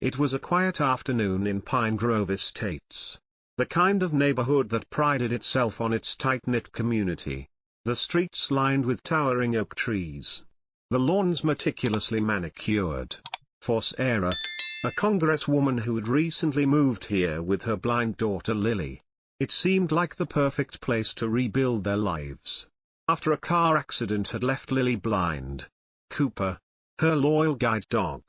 It was a quiet afternoon in Pine Grove Estates. The kind of neighborhood that prided itself on its tight-knit community. The streets lined with towering oak trees. The lawns meticulously manicured. For Sarah, a congresswoman who had recently moved here with her blind daughter Lily, it seemed like the perfect place to rebuild their lives. After a car accident had left Lily blind, Cooper, her loyal guide dog,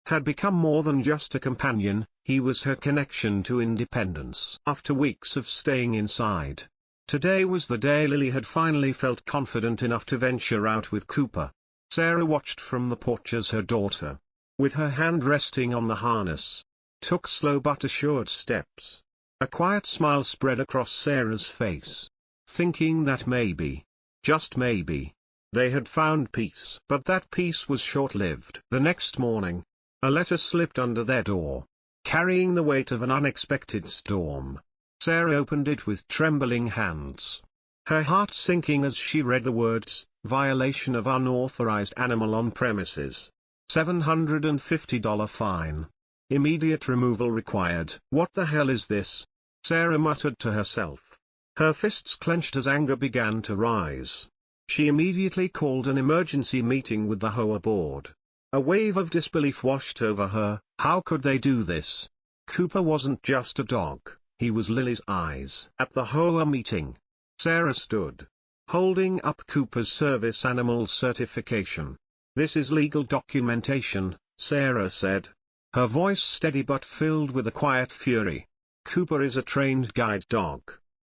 had become more than just a companion. He was her connection to independence. After weeks of staying inside, today was the day Lily had finally felt confident enough to venture out with Cooper. Sarah watched from the porch as her daughter, with her hand resting on the harness, took slow but assured steps. A quiet smile spread across Sarah's face, thinking that maybe, just maybe, they had found peace. But that peace was short-lived. The next morning, a letter slipped under their door, carrying the weight of an unexpected storm. Sarah opened it with trembling hands, her heart sinking as she read the words, "Violation of unauthorized animal on premises. $750 fine. Immediate removal required." What the hell is this? Sarah muttered to herself. Her fists clenched as anger began to rise. She immediately called an emergency meeting with the HOA board. A wave of disbelief washed over her. How could they do this? Cooper wasn't just a dog, he was Lily's eyes. At the HOA meeting, Sarah stood, holding up Cooper's service animal certification. "This is legal documentation," Sarah said, her voice steady but filled with a quiet fury. "Cooper is a trained guide dog,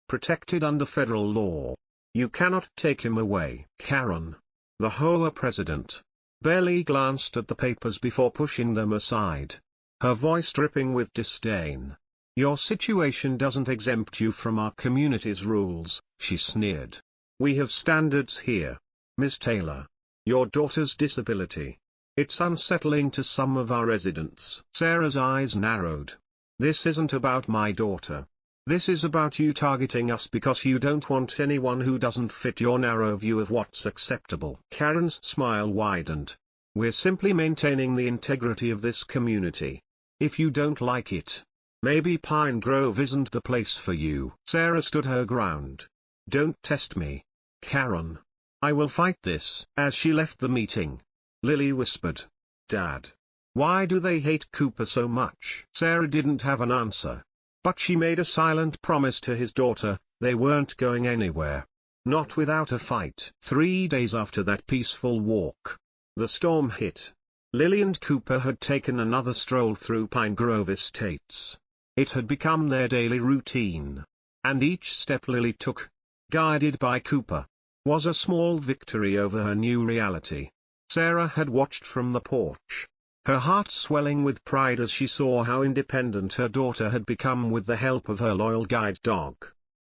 protected under federal law. You cannot take him away." Karen, the HOA president, barely glanced at the papers before pushing them aside, her voice dripping with disdain. "Your situation doesn't exempt you from our community's rules," she sneered. "We have standards here. Ms. Taylor, your daughter's disability. It's unsettling to some of our residents." Sarah's eyes narrowed. "This isn't about my daughter. This is about you targeting us because you don't want anyone who doesn't fit your narrow view of what's acceptable." Karen's smile widened. "We're simply maintaining the integrity of this community. If you don't like it, maybe Pine Grove isn't the place for you." Sarah stood her ground. "Don't test me, Karen. I will fight this." As she left the meeting, Lily whispered, "Dad, why do they hate Cooper so much?" Sarah didn't have an answer, but she made a silent promise to his daughter, they weren't going anywhere. Not without a fight. 3 days after that peaceful walk, the storm hit. Lily and Cooper had taken another stroll through Pine Grove Estates. It had become their daily routine, and each step Lily took, guided by Cooper, was a small victory over her new reality. Sarah had watched from the porch, her heart swelling with pride as she saw how independent her daughter had become with the help of her loyal guide dog.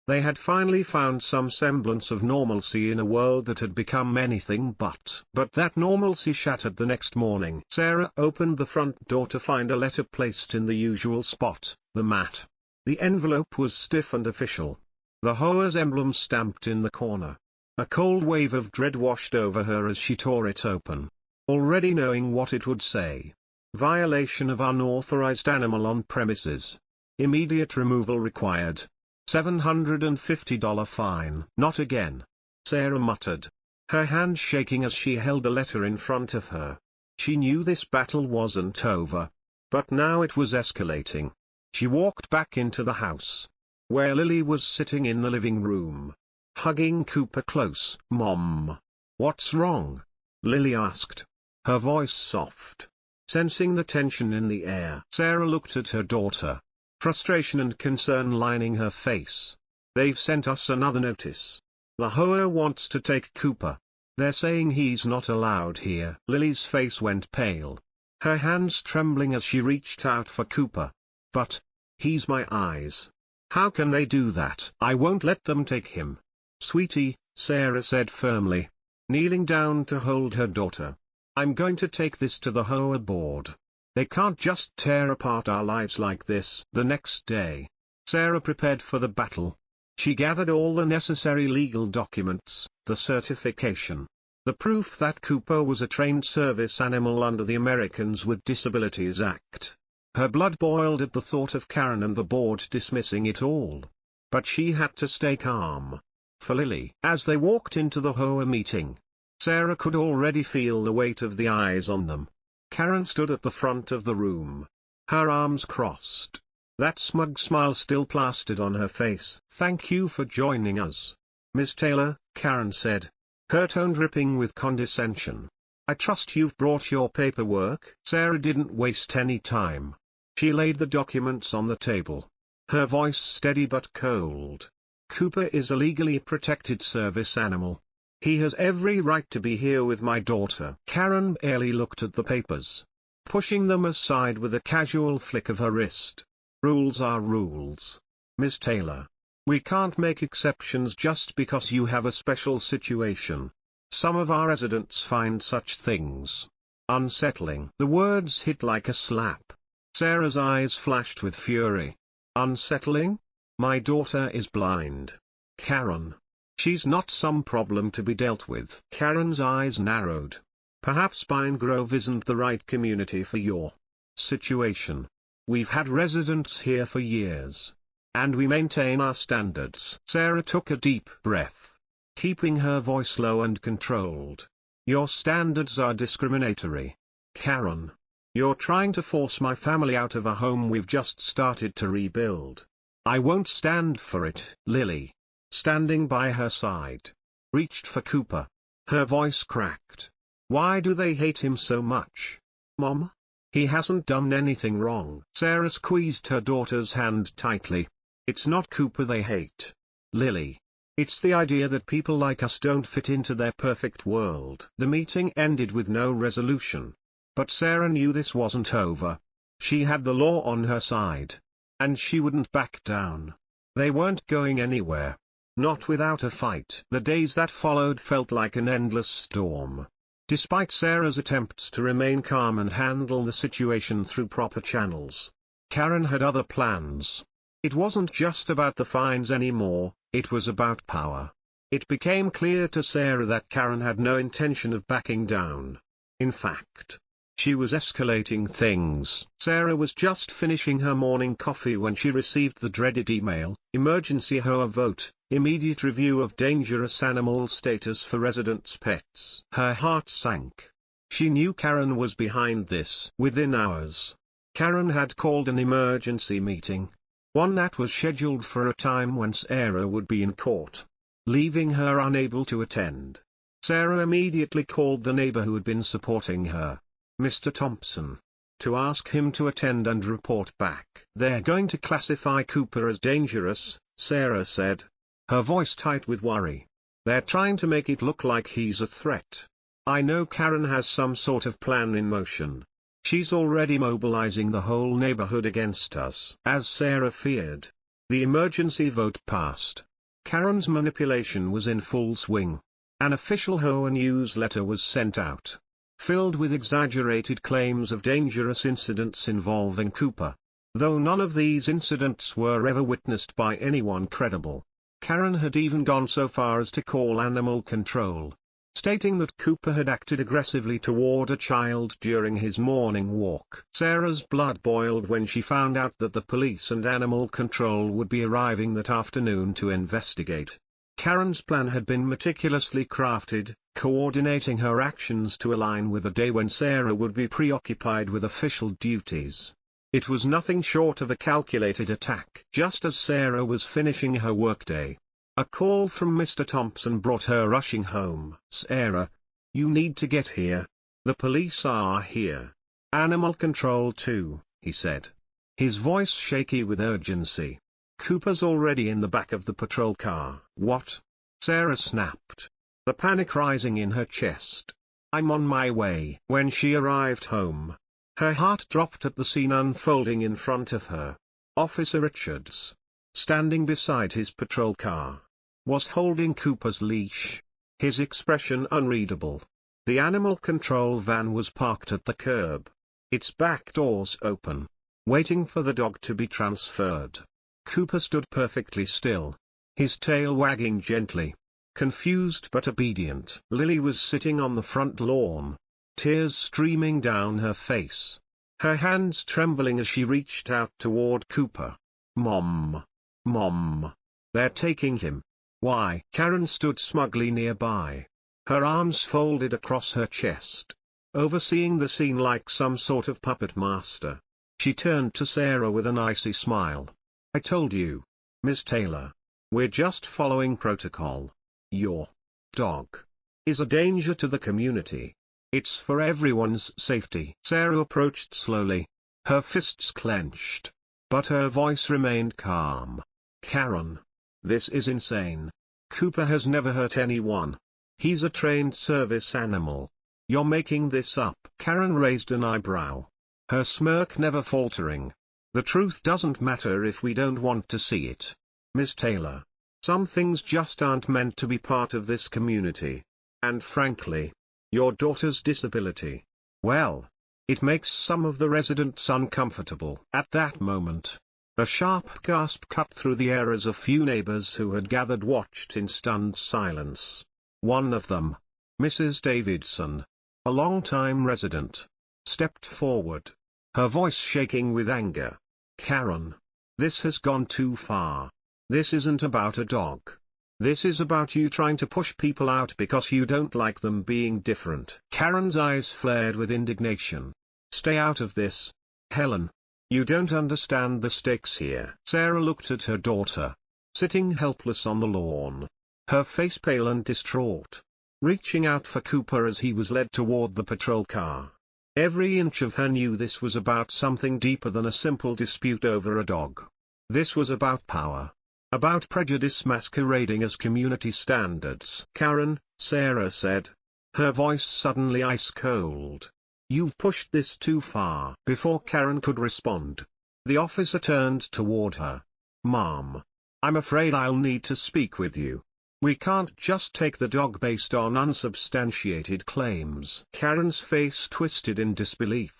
They had finally found some semblance of normalcy in a world that had become anything but. But that normalcy shattered the next morning. Sarah opened the front door to find a letter placed in the usual spot, the mat. The envelope was stiff and official, the HOA's emblem stamped in the corner. A cold wave of dread washed over her as she tore it open, already knowing what it would say. Violation of unauthorized animal on premises. Immediate removal required. $750 fine. Not again, Sarah muttered, her hand shaking as she held the letter in front of her. She knew this battle wasn't over, but now it was escalating. She walked back into the house, where Lily was sitting in the living room, hugging Cooper close. "Mom, what's wrong?" Lily asked, her voice soft. Sensing the tension in the air, Sarah looked at her daughter, frustration and concern lining her face. "They've sent us another notice. The HOA wants to take Cooper. They're saying he's not allowed here." Lily's face went pale, her hands trembling as she reached out for Cooper. "But, he's my eyes. How can they do that?" "I won't let them take him, sweetie," Sarah said firmly, kneeling down to hold her daughter. "I'm going to take this to the HOA board. They can't just tear apart our lives like this." The next day, Sarah prepared for the battle. She gathered all the necessary legal documents, the certification, the proof that Cooper was a trained service animal under the Americans with Disabilities Act, Her blood boiled at the thought of Karen and the board dismissing it all. But she had to stay calm. For Lily, as they walked into the HOA meeting, Sarah could already feel the weight of the eyes on them. Karen stood at the front of the room, her arms crossed, that smug smile still plastered on her face. "Thank you for joining us, Ms. Taylor," Karen said, her tone dripping with condescension. "I trust you've brought your paperwork." Sarah didn't waste any time. She laid the documents on the table, her voice steady but cold. "Cooper is a legally protected service animal. He has every right to be here with my daughter." Karen barely looked at the papers, pushing them aside with a casual flick of her wrist. "Rules are rules, Ms. Taylor. We can't make exceptions just because you have a special situation. Some of our residents find such things unsettling." The words hit like a slap. Sarah's eyes flashed with fury. "Unsettling? My daughter is blind, Karen. She's not some problem to be dealt with." Karen's eyes narrowed. "Perhaps Pine Grove isn't the right community for your situation. We've had residents here for years, and we maintain our standards." Sarah took a deep breath, keeping her voice low and controlled. "Your standards are discriminatory, Karen. You're trying to force my family out of a home we've just started to rebuild. I won't stand for it." Lily, standing by her side, reached for Cooper. Her voice cracked. "Why do they hate him so much, Mom? He hasn't done anything wrong." Sarah squeezed her daughter's hand tightly. "It's not Cooper they hate, Lily. It's the idea that people like us don't fit into their perfect world." The meeting ended with no resolution. But Sarah knew this wasn't over. She had the law on her side, and she wouldn't back down. They weren't going anywhere. Not without a fight. The days that followed felt like an endless storm. Despite Sarah's attempts to remain calm and handle the situation through proper channels, Karen had other plans. It wasn't just about the fines anymore, it was about power. It became clear to Sarah that Karen had no intention of backing down. In fact, she was escalating things. Sarah was just finishing her morning coffee when she received the dreaded email: "Emergency HOA vote, immediate review of dangerous animal status for residents' pets." Her heart sank. She knew Karen was behind this. Within hours, Karen had called an emergency meeting, one that was scheduled for a time when Sarah would be in court, leaving her unable to attend. Sarah immediately called the neighbor who had been supporting her, Mr. Thompson, to ask him to attend and report back. "They're going to classify Cooper as dangerous," Sarah said, her voice tight with worry. "They're trying to make it look like he's a threat. I know Karen has some sort of plan in motion. She's already mobilizing the whole neighborhood against us." As Sarah feared, the emergency vote passed. Karen's manipulation was in full swing. An official HOA newsletter was sent out, filled with exaggerated claims of dangerous incidents involving Cooper. Though none of these incidents were ever witnessed by anyone credible, Karen had even gone so far as to call animal control, stating that Cooper had acted aggressively toward a child during his morning walk. Sarah's blood boiled when she found out that the police and animal control would be arriving that afternoon to investigate. Karen's plan had been meticulously crafted, coordinating her actions to align with a day when Sarah would be preoccupied with official duties. It was nothing short of a calculated attack. Just as Sarah was finishing her workday, a call from Mr. Thompson brought her rushing home. "Sarah, you need to get here. The police are here. Animal control too," he said, his voice shaky with urgency. "Cooper's already in the back of the patrol car." "What?" Sarah snapped, the panic rising in her chest. "I'm on my way." When she arrived home, her heart dropped at the scene unfolding in front of her. Officer Richards, standing beside his patrol car, was holding Cooper's leash, his expression unreadable. The animal control van was parked at the curb, its back doors open, waiting for the dog to be transferred. Cooper stood perfectly still, his tail wagging gently, confused but obedient. Lily was sitting on the front lawn, tears streaming down her face. her hands trembling as she reached out toward Cooper. "Mom. Mom. They're taking him." "Why?" Karen stood smugly nearby, her arms folded across her chest, overseeing the scene like some sort of puppet master. She turned to Sarah with an icy smile. "I told you, Miss Taylor. We're just following protocol. Your dog is a danger to the community. It's for everyone's safety." Sarah approached slowly, her fists clenched, but her voice remained calm. "Karen, this is insane. Cooper has never hurt anyone. He's a trained service animal. You're making this up." Karen raised an eyebrow, her smirk never faltering. "The truth doesn't matter if we don't want to see it. Miss Taylor. Some things just aren't meant to be part of this community. And frankly, your daughter's disability, well, it makes some of the residents uncomfortable." At that moment, a sharp gasp cut through the air as a few neighbors who had gathered watched in stunned silence. One of them, Mrs. Davidson, a longtime resident, stepped forward, her voice shaking with anger. "Karen, this has gone too far. This isn't about a dog. This is about you trying to push people out because you don't like them being different." Karen's eyes flared with indignation. "Stay out of this, Helen. You don't understand the stakes here." Sarah looked at her daughter, sitting helpless on the lawn, her face pale and distraught, reaching out for Cooper as he was led toward the patrol car. Every inch of her knew this was about something deeper than a simple dispute over a dog. This was about power. About prejudice masquerading as community standards. "Karen," Sarah said, her voice suddenly ice cold, "you've pushed this too far." Before Karen could respond, the officer turned toward her. "Mom, I'm afraid I'll need to speak with you. We can't just take the dog based on unsubstantiated claims." Karen's face twisted in disbelief.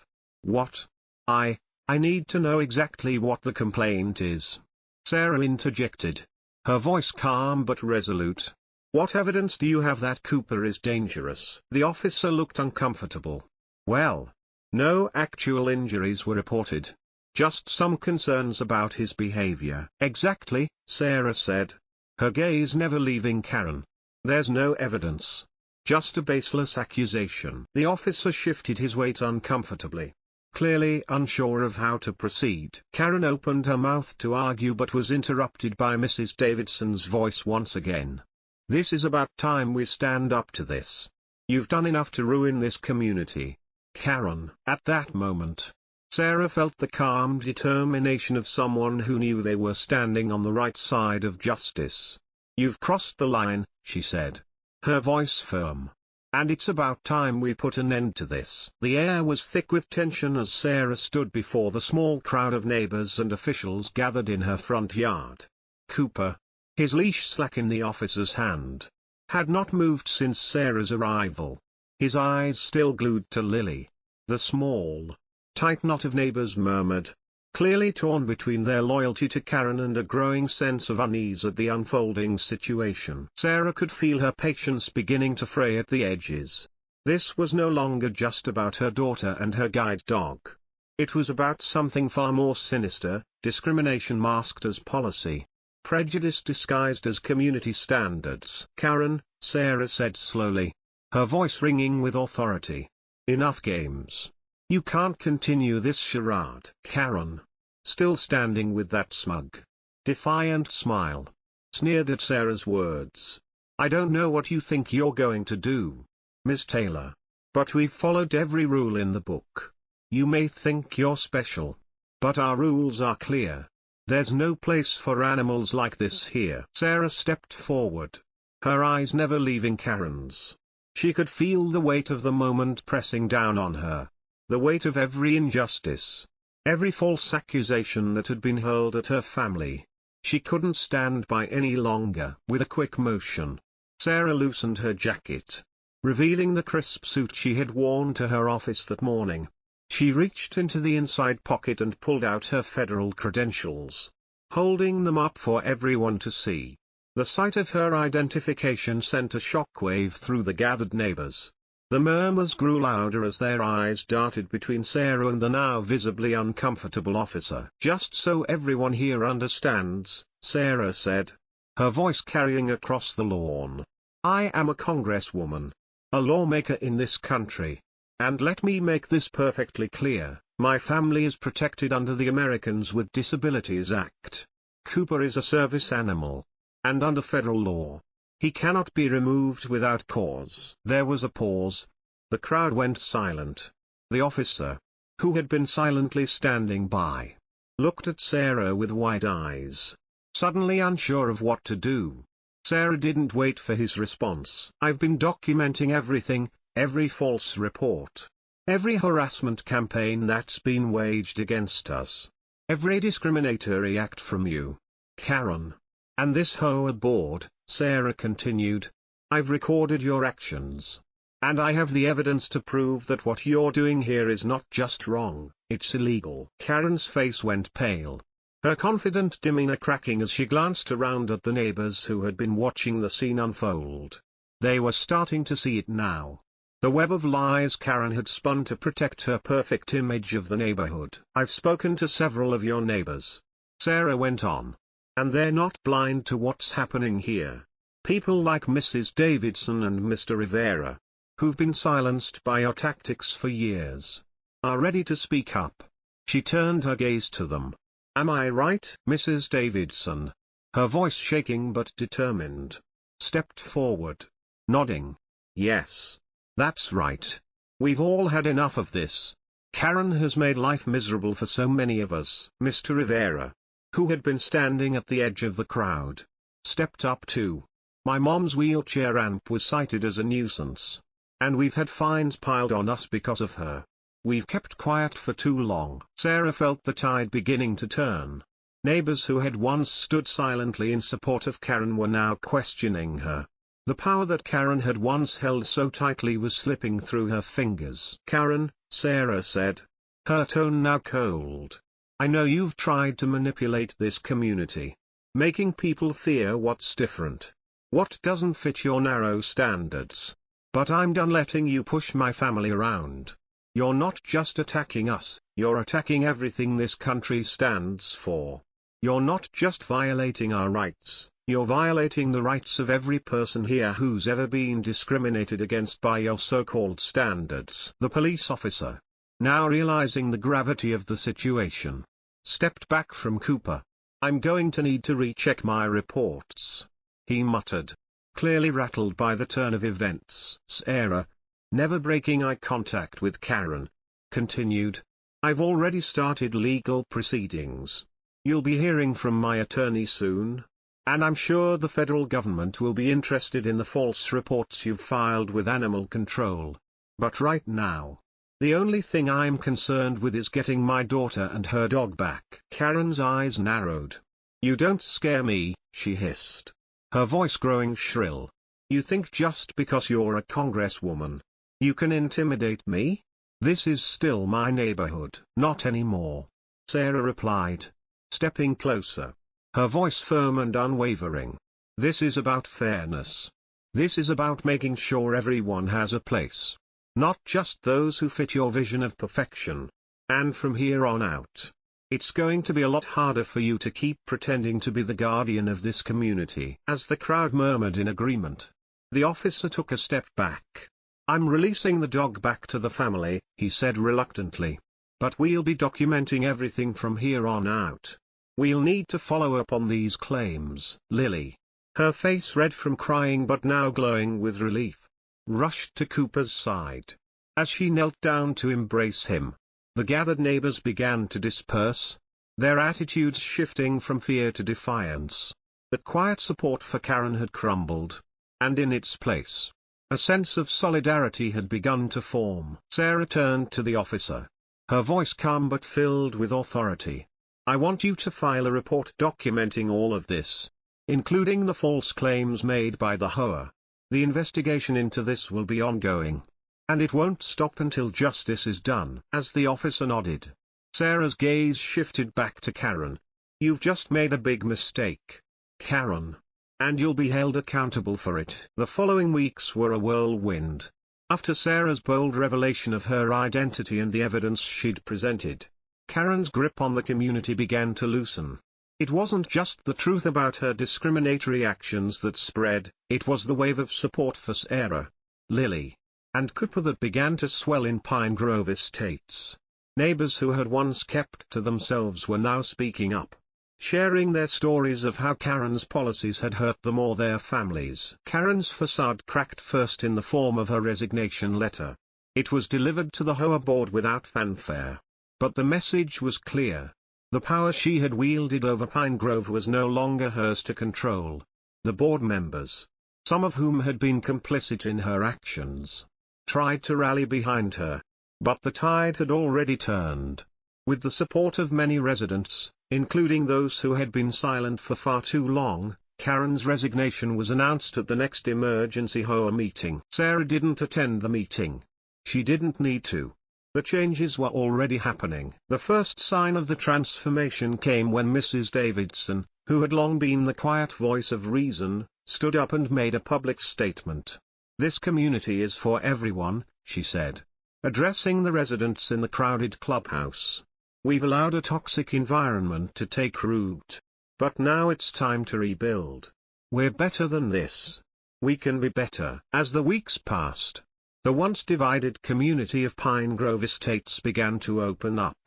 "What? I need to know exactly what the complaint is," Sarah interjected, her voice calm but resolute. "What evidence do you have that Cooper is dangerous?" The officer looked uncomfortable. "Well, no actual injuries were reported. Just some concerns about his behavior." "Exactly," Sarah said, her gaze never leaving Karen. "There's no evidence. Just a baseless accusation." The officer shifted his weight uncomfortably, clearly unsure of how to proceed. Karen opened her mouth to argue but was interrupted by Mrs. Davidson's voice once again. "This is about time we stand up to this. You've done enough to ruin this community, Karen." At that moment, Sarah felt the calm determination of someone who knew they were standing on the right side of justice. "You've crossed the line," she said, her voice firm. "And it's about time we put an end to this." The air was thick with tension as Sarah stood before the small crowd of neighbors and officials gathered in her front yard. Cooper, his leash slack in the officer's hand, had not moved since Sarah's arrival, his eyes still glued to Lily. The small, tight knot of neighbors murmured, clearly torn between their loyalty to Karen and a growing sense of unease at the unfolding situation. Sarah could feel her patience beginning to fray at the edges. This was no longer just about her daughter and her guide dog. It was about something far more sinister: discrimination masked as policy, prejudice disguised as community standards. "Karen," Sarah said slowly, her voice ringing with authority, "enough games. You can't continue this charade." Karen, still standing with that smug, defiant smile, sneered at Sarah's words. "I don't know what you think you're going to do, Miss Taylor, but we've followed every rule in the book. You may think you're special, but our rules are clear. There's no place for animals like this here." Sarah stepped forward, her eyes never leaving Karen's. She could feel the weight of the moment pressing down on her. The weight of every injustice, every false accusation that had been hurled at her family. She couldn't stand by any longer. With a quick motion, Sarah loosened her jacket, revealing the crisp suit she had worn to her office that morning. She reached into the inside pocket and pulled out her federal credentials, holding them up for everyone to see. The sight of her identification sent a shockwave through the gathered neighbors. The murmurs grew louder as their eyes darted between Sarah and the now visibly uncomfortable officer. "Just so everyone here understands," Sarah said, her voice carrying across the lawn. "I am a congresswoman, a lawmaker in this country. And let me make this perfectly clear, my family is protected under the Americans with Disabilities Act. Cooper is a service animal. And under federal law, he cannot be removed without cause." There was a pause. The crowd went silent. The officer, who had been silently standing by, looked at Sarah with wide eyes, suddenly unsure of what to do. Sarah didn't wait for his response. "I've been documenting everything, every false report, every harassment campaign that's been waged against us, every discriminatory act from you, Karen, and this HOA board," Sarah continued. "I've recorded your actions. And I have the evidence to prove that what you're doing here is not just wrong, it's illegal." Karen's face went pale, her confident demeanor cracking as she glanced around at the neighbors who had been watching the scene unfold. They were starting to see it now. The web of lies Karen had spun to protect her perfect image of the neighborhood. "I've spoken to several of your neighbors," Sarah went on. "And they're not blind to what's happening here. People like Mrs. Davidson and Mr. Rivera, who've been silenced by your tactics for years, are ready to speak up." She turned her gaze to them. "Am I right?" Mrs. Davidson, her voice shaking but determined, stepped forward, nodding. "Yes. That's right. We've all had enough of this. Karen has made life miserable for so many of us." Mr. Rivera, who had been standing at the edge of the crowd, stepped up too. "My mom's wheelchair ramp was cited as a nuisance. And we've had fines piled on us because of her. We've kept quiet for too long." Sarah felt the tide beginning to turn. Neighbors who had once stood silently in support of Karen were now questioning her. The power that Karen had once held so tightly was slipping through her fingers. "Karen," Sarah said, her tone now cold, "I know you've tried to manipulate this community, making people fear what's different, what doesn't fit your narrow standards. But I'm done letting you push my family around. You're not just attacking us, you're attacking everything this country stands for. You're not just violating our rights, you're violating the rights of every person here who's ever been discriminated against by your so-called standards." The police officer, now realizing the gravity of the situation, stepped back from Cooper. "I'm going to need to recheck my reports," he muttered, clearly rattled by the turn of events. Sarah, never breaking eye contact with Karen, continued, "I've already started legal proceedings. You'll be hearing from my attorney soon. And I'm sure the federal government will be interested in the false reports you've filed with animal control. But right now, the only thing I'm concerned with is getting my daughter and her dog back." Karen's eyes narrowed. "You don't scare me," she hissed, her voice growing shrill. "You think just because you're a congresswoman, you can intimidate me? This is still my neighborhood." "Not anymore," Sarah replied, stepping closer, her voice firm and unwavering. "This is about fairness. This is about making sure everyone has a place. Not just those who fit your vision of perfection. And from here on out, it's going to be a lot harder for you to keep pretending to be the guardian of this community." As the crowd murmured in agreement, the officer took a step back. "I'm releasing the dog back to the family," he said reluctantly. "But we'll be documenting everything from here on out. We'll need to follow up on these claims." Lily, her face red from crying but now glowing with relief, rushed to Cooper's side. As she knelt down to embrace him, the gathered neighbors began to disperse, their attitudes shifting from fear to defiance. That quiet support for Karen had crumbled, and in its place, a sense of solidarity had begun to form. Sarah turned to the officer, her voice calm but filled with authority. "I want you to file a report documenting all of this, including the false claims made by the HOA. The investigation into this will be ongoing, and it won't stop until justice is done." As the officer nodded, Sarah's gaze shifted back to Karen. "You've just made a big mistake, Karen. And you'll be held accountable for it." The following weeks were a whirlwind. After Sarah's bold revelation of her identity and the evidence she'd presented, Karen's grip on the community began to loosen. It wasn't just the truth about her discriminatory actions that spread, it was the wave of support for Sarah, Lily, and Cooper that began to swell in Pine Grove Estates. Neighbors who had once kept to themselves were now speaking up, sharing their stories of how Karen's policies had hurt them or their families. Karen's facade cracked first in the form of her resignation letter. It was delivered to the HOA board without fanfare. But the message was clear. The power she had wielded over Pine Grove was no longer hers to control. The board members, some of whom had been complicit in her actions, tried to rally behind her. But the tide had already turned. With the support of many residents, including those who had been silent for far too long, Karen's resignation was announced at the next emergency HOA meeting. Sarah didn't attend the meeting. She didn't need to. The changes were already happening. The first sign of the transformation came when Mrs. Davidson, who had long been the quiet voice of reason, stood up and made a public statement. "This community is for everyone," she said, addressing the residents in the crowded clubhouse. "We've allowed a toxic environment to take root. But now it's time to rebuild. We're better than this. We can be better." As the weeks passed, the once divided community of Pine Grove Estates began to open up.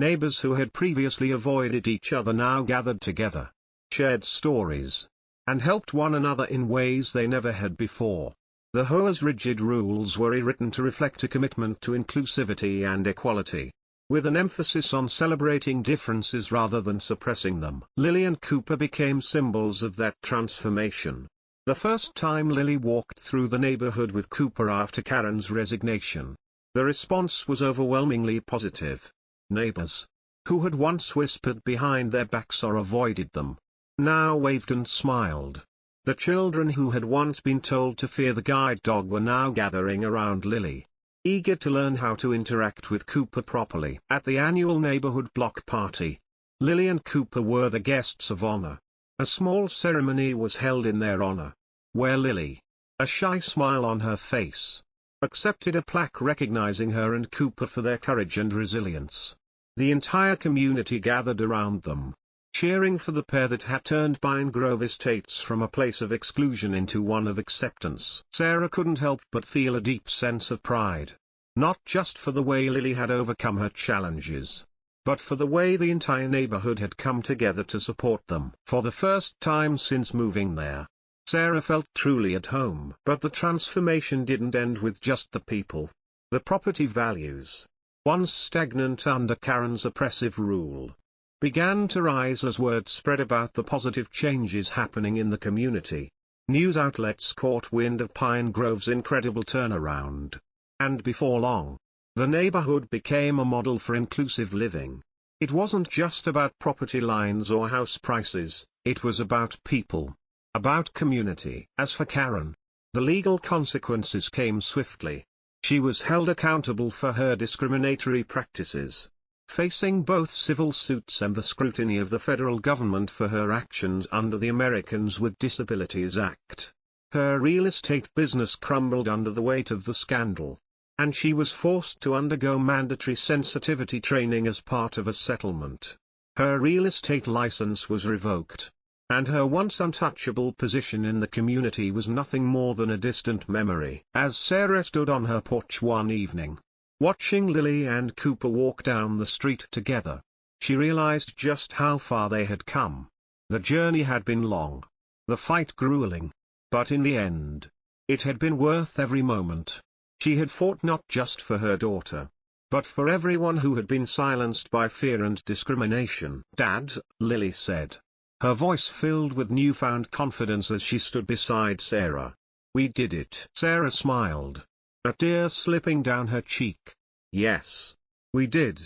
Neighbors who had previously avoided each other now gathered together, shared stories, and helped one another in ways they never had before. The HOA's rigid rules were rewritten to reflect a commitment to inclusivity and equality, with an emphasis on celebrating differences rather than suppressing them. Lily and Cooper became symbols of that transformation. The first time Lily walked through the neighborhood with Cooper after Karen's resignation, the response was overwhelmingly positive. Neighbors, who had once whispered behind their backs or avoided them, now waved and smiled. The children who had once been told to fear the guide dog were now gathering around Lily, eager to learn how to interact with Cooper properly. At the annual neighborhood block party, Lily and Cooper were the guests of honor. A small ceremony was held in their honor, where Lily, a shy smile on her face, accepted a plaque recognizing her and Cooper for their courage and resilience. The entire community gathered around them, cheering for the pair that had turned Pine Grove Estates from a place of exclusion into one of acceptance. Sarah couldn't help but feel a deep sense of pride, not just for the way Lily had overcome her challenges, but for the way the entire neighborhood had come together to support them. For the first time since moving there, Sarah felt truly at home. But the transformation didn't end with just the people. The property values, once stagnant under Karen's oppressive rule, began to rise as word spread about the positive changes happening in the community. News outlets caught wind of Pine Grove's incredible turnaround, and before long, the neighborhood became a model for inclusive living. It wasn't just about property lines or house prices, it was about people, about community. As for Karen, the legal consequences came swiftly. She was held accountable for her discriminatory practices, facing both civil suits and the scrutiny of the federal government for her actions under the Americans with Disabilities Act. Her real estate business crumbled under the weight of the scandal, and she was forced to undergo mandatory sensitivity training as part of a settlement. Her real estate license was revoked, and her once untouchable position in the community was nothing more than a distant memory. As Sarah stood on her porch one evening, watching Lily and Cooper walk down the street together, she realized just how far they had come. The journey had been long, the fight grueling, but in the end, it had been worth every moment. She had fought not just for her daughter, but for everyone who had been silenced by fear and discrimination. "Dad," Lily said, her voice filled with newfound confidence as she stood beside Sarah, "we did it." Sarah smiled, a tear slipping down her cheek. "Yes, we did.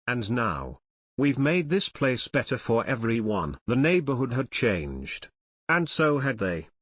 And now, we've made this place better for everyone." The neighborhood had changed, and so had they.